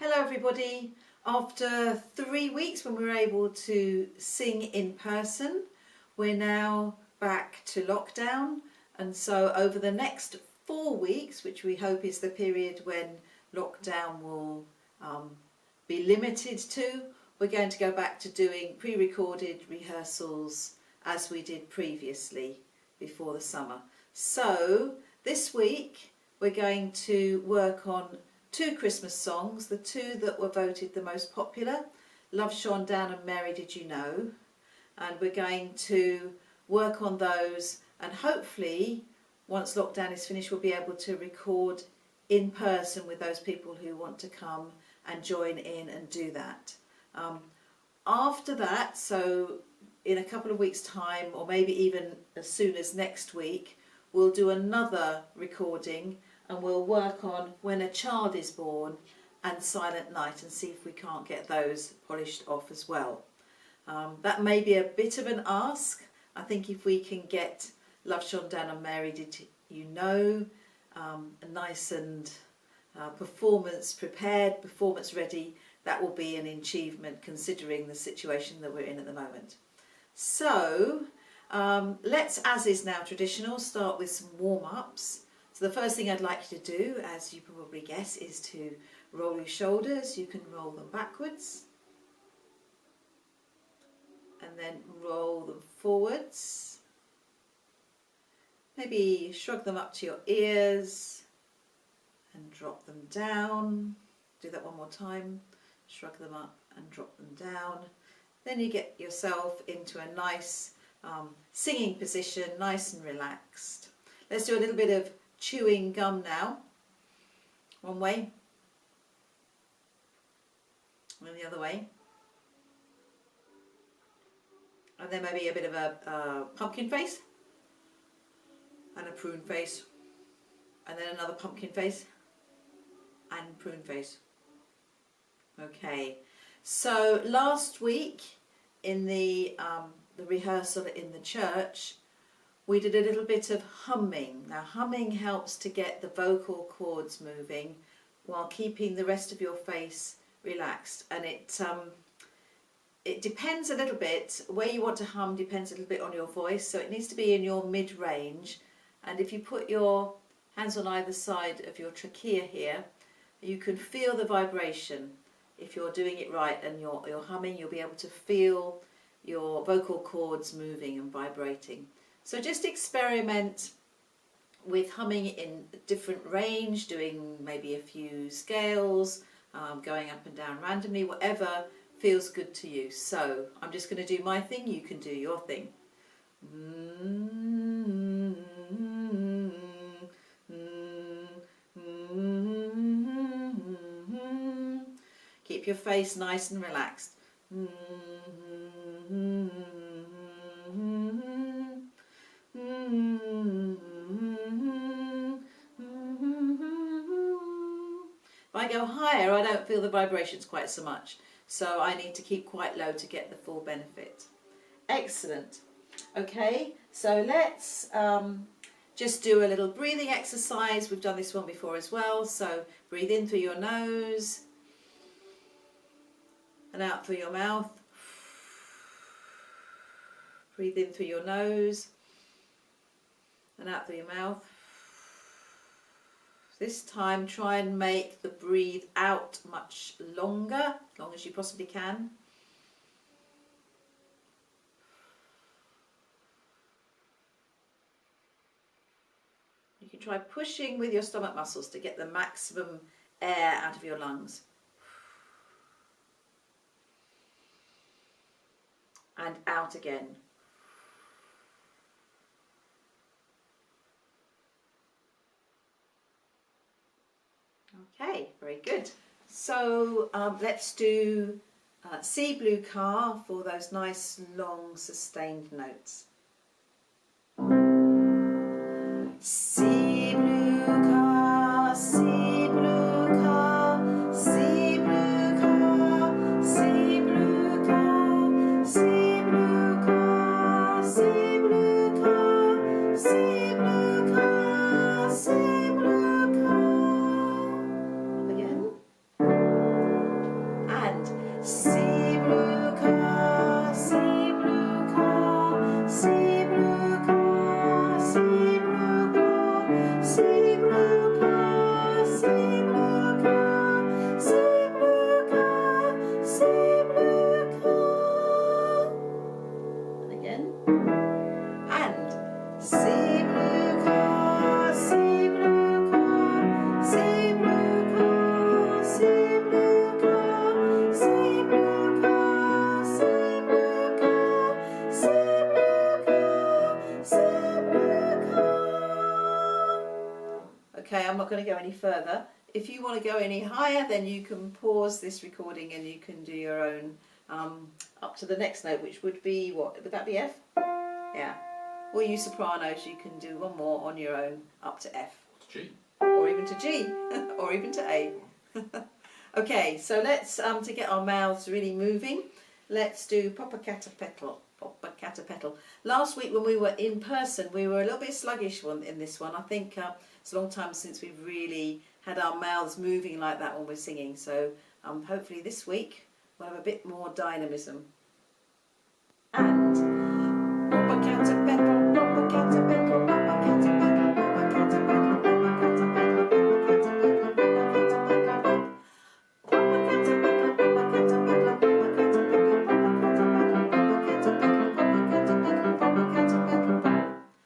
Hello everybody. After 3 weeks when we were able to sing in person, we're now back to lockdown, and so over the next 4 weeks, which we hope is the period when lockdown will be limited to, we're going to go back to doing pre-recorded rehearsals as we did previously before the summer. So this week we're going to work on 2 Christmas songs, the 2 that were voted the most popular, Love Shone Down and Mary Did You Know, and we're going to work on those, and hopefully once lockdown is finished we'll be able to record in person with those people who want to come and join in and do that. After that, so in a couple of weeks time, or maybe even as soon as next week, we'll do another recording and we'll work on When a Child is Born and Silent Night and see if we can't get those polished off as well. That may be a bit of an ask. I think if we can get Love Shone Down and Mary Did You Know nice and performance prepared, performance ready, that will be an achievement considering the situation that we're in at the moment. So let's, as is now traditional, start with some warm-ups. So the first thing I'd like you to do, as you probably guess, is to roll your shoulders. You can roll them backwards and then roll them forwards. Maybe shrug them up to your ears and drop them down. Do that one more time. Shrug them up and drop them down. Then you get yourself into a nice singing position, nice and relaxed. Let's do a little bit of chewing gum now. One way, and then the other way. And then maybe a bit of a pumpkin face, and a prune face, and then another pumpkin face, and prune face. Okay, so last week in the rehearsal in the church, we did a little bit of humming. Now humming helps to get the vocal cords moving while keeping the rest of your face relaxed, and it depends a little bit, where you want to hum depends a little bit on your voice, so it needs to be in your mid-range, and if you put your hands on either side of your trachea here, you can feel the vibration. If you're doing it right and you're humming, you'll be able to feel your vocal cords moving and vibrating. So just experiment with humming in a different range, doing maybe a few scales, going up and down randomly, whatever feels good to you. So I'm just going to do my thing, you can do your thing. Keep your face nice and relaxed. If I go higher, I don't feel the vibrations quite so much, so I need to keep quite low to get the full benefit. Excellent. Okay, so let's just do a little breathing exercise. We've done this one before as well, so breathe in through your nose and out through your mouth. Breathe in through your nose and out through your mouth. This time try and make the breathe out much longer, as long as you possibly can. You can try pushing with your stomach muscles to get the maximum air out of your lungs. And out again. Okay, very good. So let's do C blue car for those nice long sustained notes. C blue car, C blue car, C blue car, C blue car, C blue car, C blue car, C blue car, C blue car. Again. Okay, I'm not going to go any further. If you want to go any higher, then you can pause this recording and you can do your own up to the next note, which would be, what, would that be F? Yeah. Or you sopranos, you can do one more on your own up to F. G. Or even to G, or even to A. Okay, so let's, to get our mouths really moving, let's do Popocatépetl. Popocatépetl. Last week when we were in person, we were a little bit sluggish in this one. I think it's a long time since we've really had our mouths moving like that when we're singing. So hopefully this week we'll have a bit more dynamism. And Popocatépetl, Popocatépetl, Popocatépetl, Popocatépetl,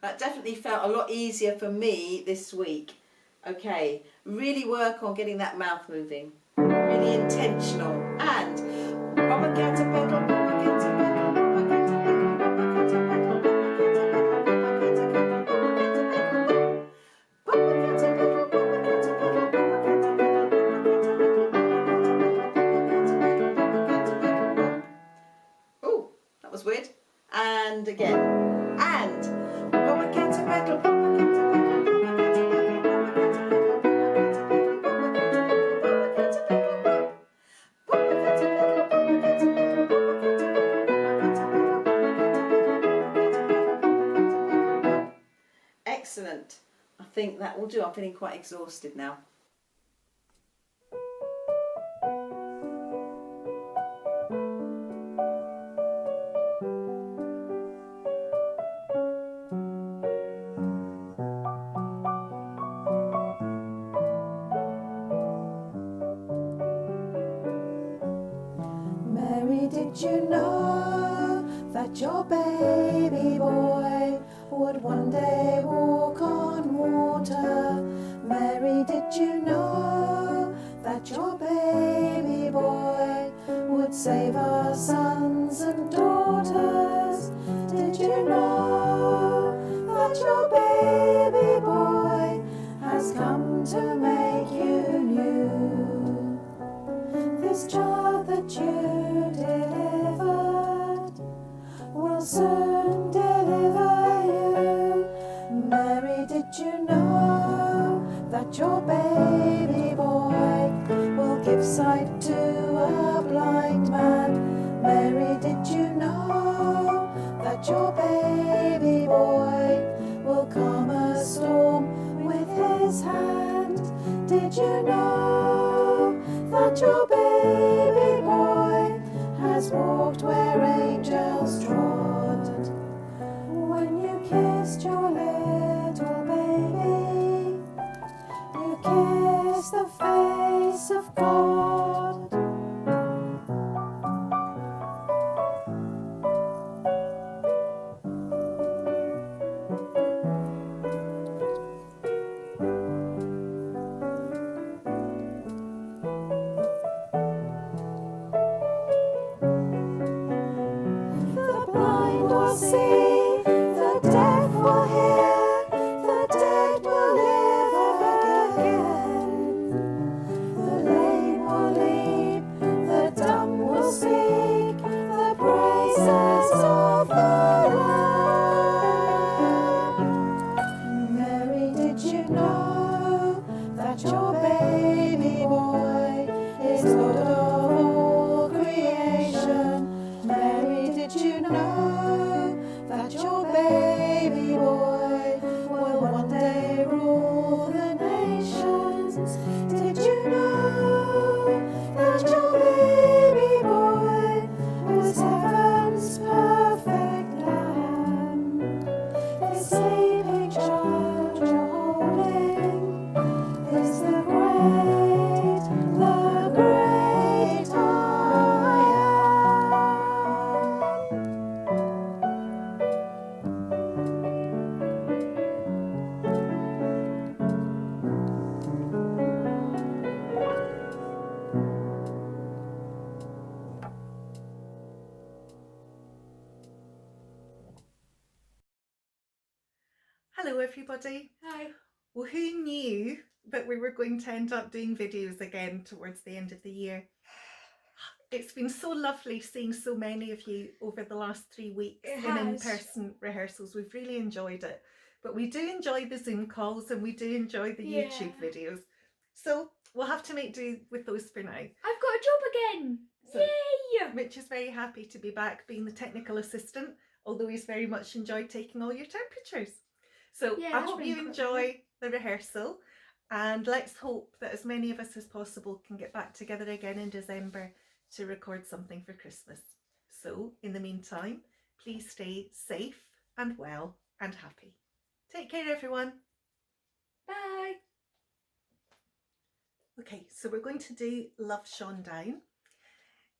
that definitely felt a lot easier for me this week. Okay, really work on getting that mouth moving. Really intentional. And oh, that was weird. And again. And excellent. I think that will do. I'm feeling quite exhausted now. Mary, did you know that your baby boy would one day walk on water? Mary, did you know that your baby boy would save our sons and daughters? Did you know that your baby boy has come to make you new? This child that you delivered will soon deliver you. Mary, did you know that your baby boy will give sight to a blind man? Mary, did you know that your baby boy will calm a storm with his hand? Did you know that your baby boy has walked where angels trod? When you kissed your little baby, you kissed the face of God. The blind will see, the deaf will hear, the dead will live again. The lame will leap, the dumb will speak, the praises of the Lamb. Mary, did you know that your baby boy is Lord of all creation? Mary, did you know that your baby boy will one day rule the nations? Did you know that your baby boy is heaven's perfect lamb? The sleeping child you're holding is the great I am. Hello everybody. Hi. Well, who knew that we were going to end up doing videos again towards the end of the year? It's been so lovely seeing so many of you over the last 3 weeks in in-person rehearsals. We've really enjoyed it. But we do enjoy the Zoom calls and we do enjoy the YouTube videos. So we'll have to make do with those for now. I've got a job again! So, Yay! Mitch is very happy to be back being the technical assistant, although he's very much enjoyed taking all your temperatures. So Yeah, I that's hope been you quite enjoy the rehearsal, and let's hope that as many of us as possible can get back together again in December to record something for Christmas. So in the meantime, please stay safe and well and happy. Take care, everyone. Bye! Okay, so we're going to do Love Shone Down.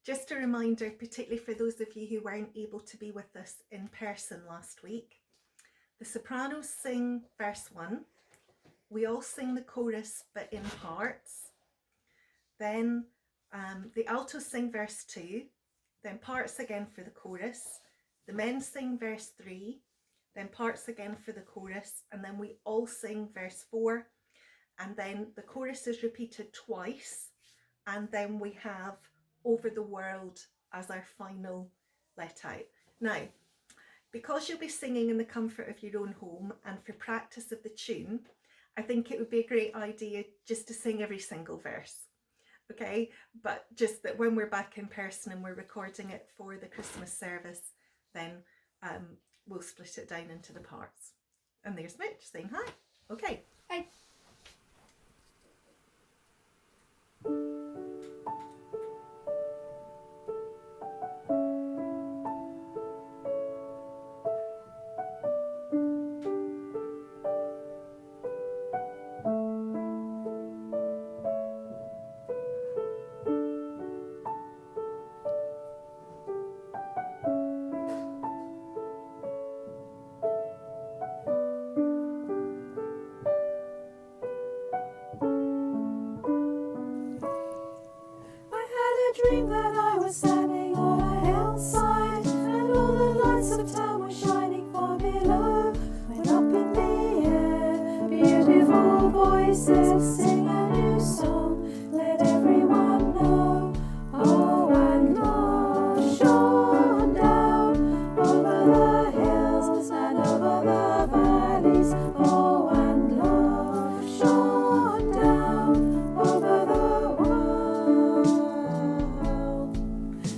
Just a reminder, particularly for those of you who weren't able to be with us in person last week, the sopranos sing verse 1. We all sing the chorus, but in parts. Then the altos sing verse 2, then parts again for the chorus. The men sing verse 3, then parts again for the chorus, and then we all sing verse 4, and then the chorus is repeated twice, and then we have Over the World as our final let out. Now, because you'll be singing in the comfort of your own home and for practice of the tune, I think it would be a great idea just to sing every single verse. Okay, but just that when we're back in person and we're recording it for the Christmas service, then we'll split it down into the parts. And there's Mitch saying hi. Okay. Hi. Dream that I was standing on a hillside, and all the lights of town were shining far below. When up in the air, beautiful voices sing a new song. Let everyone know. Oh, and love shone down over the hills and over the valleys. Oh, and love shone down over the world.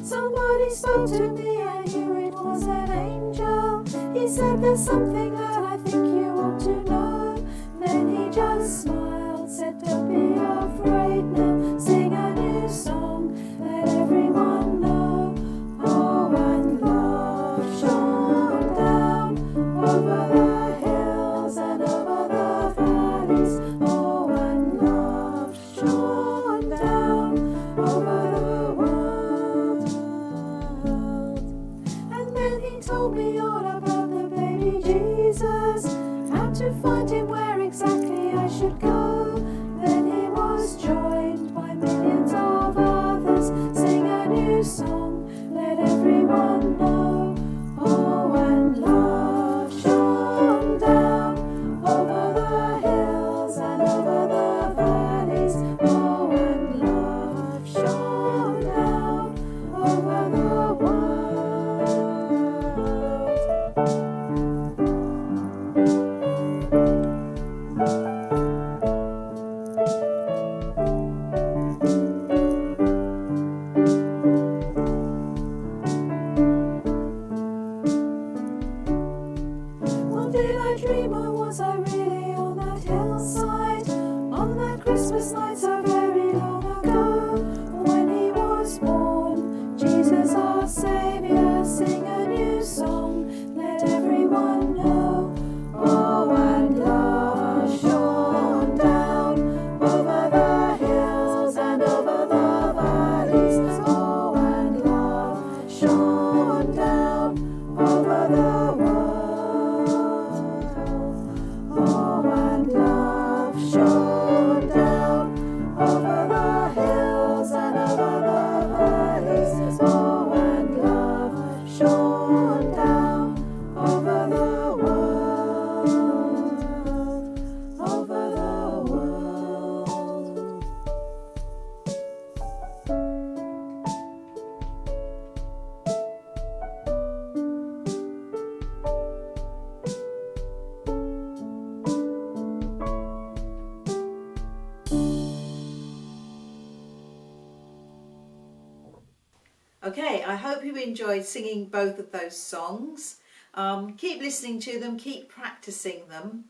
Somebody spoke to me, I knew it was an angel. He said there's something that I think you ought to know. Then he just smiled, said don't be afraid now. Sing a new song, let everyone know. Oh, and love shone down over the hills and over the valleys. Oh, and love shone down over the world. And then he told me all about the baby Jesus, how to find him, where exactly I should go. Then he was joined by millions of others. Sing a new song, let everyone know. Oh, and love shone down over the hills and over the valleys. Oh, and love shone down over the world. Well, did I dream, or was I really on that hillside on that Christmas night so very long ago? When he was born, Jesus our Saviour, sing a new song, let everyone know. Oh, and love shone down over the hills and over the valleys. Oh, and love shone down over the world. Oh, and love shone down Okay, I hope you enjoyed singing both of those songs. Keep listening to them, keep practicing them.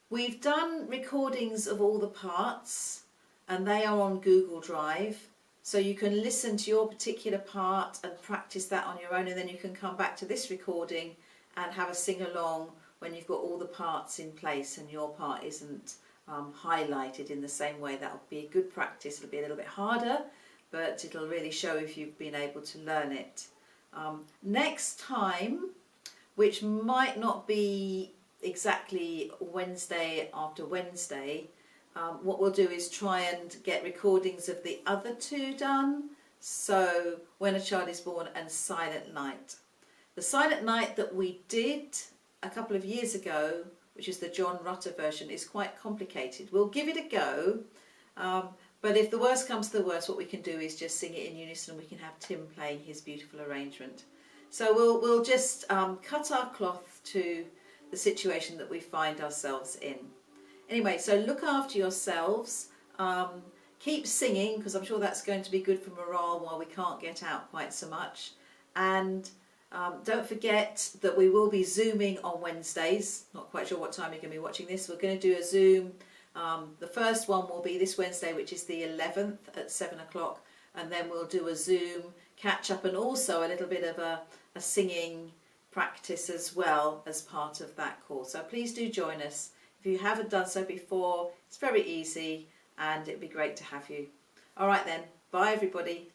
We've done recordings of all the parts and they are on Google Drive. So you can listen to your particular part and practice that on your own, and then you can come back to this recording and have a sing along when you've got all the parts in place and your part isn't highlighted in the same way. That'll be a good practice. It'll be a little bit harder, but it'll really show if you've been able to learn it. Next time, which might not be exactly Wednesday after Wednesday, what we'll do is try and get recordings of the other two done. So When a Child is Born and Silent Night. The Silent Night that we did a couple of years ago, which is the John Rutter version, is quite complicated. We'll give it a go, but if the worst comes to the worst, what we can do is just sing it in unison. We can have Tim playing his beautiful arrangement. So we'll just cut our cloth to the situation that we find ourselves in. Anyway, so look after yourselves. Keep singing, because I'm sure that's going to be good for morale while we can't get out quite so much. And don't forget that we will be Zooming on Wednesdays. Not quite sure what time you're going to be watching this. We're going to do a Zoom. The first one will be this Wednesday, which is the 11th at 7 o'clock. And then we'll do a Zoom catch up and also a little bit of a singing practice as well as part of that course. So please do join us. If you haven't done so before, it's very easy and it'd be great to have you. All right then, bye everybody.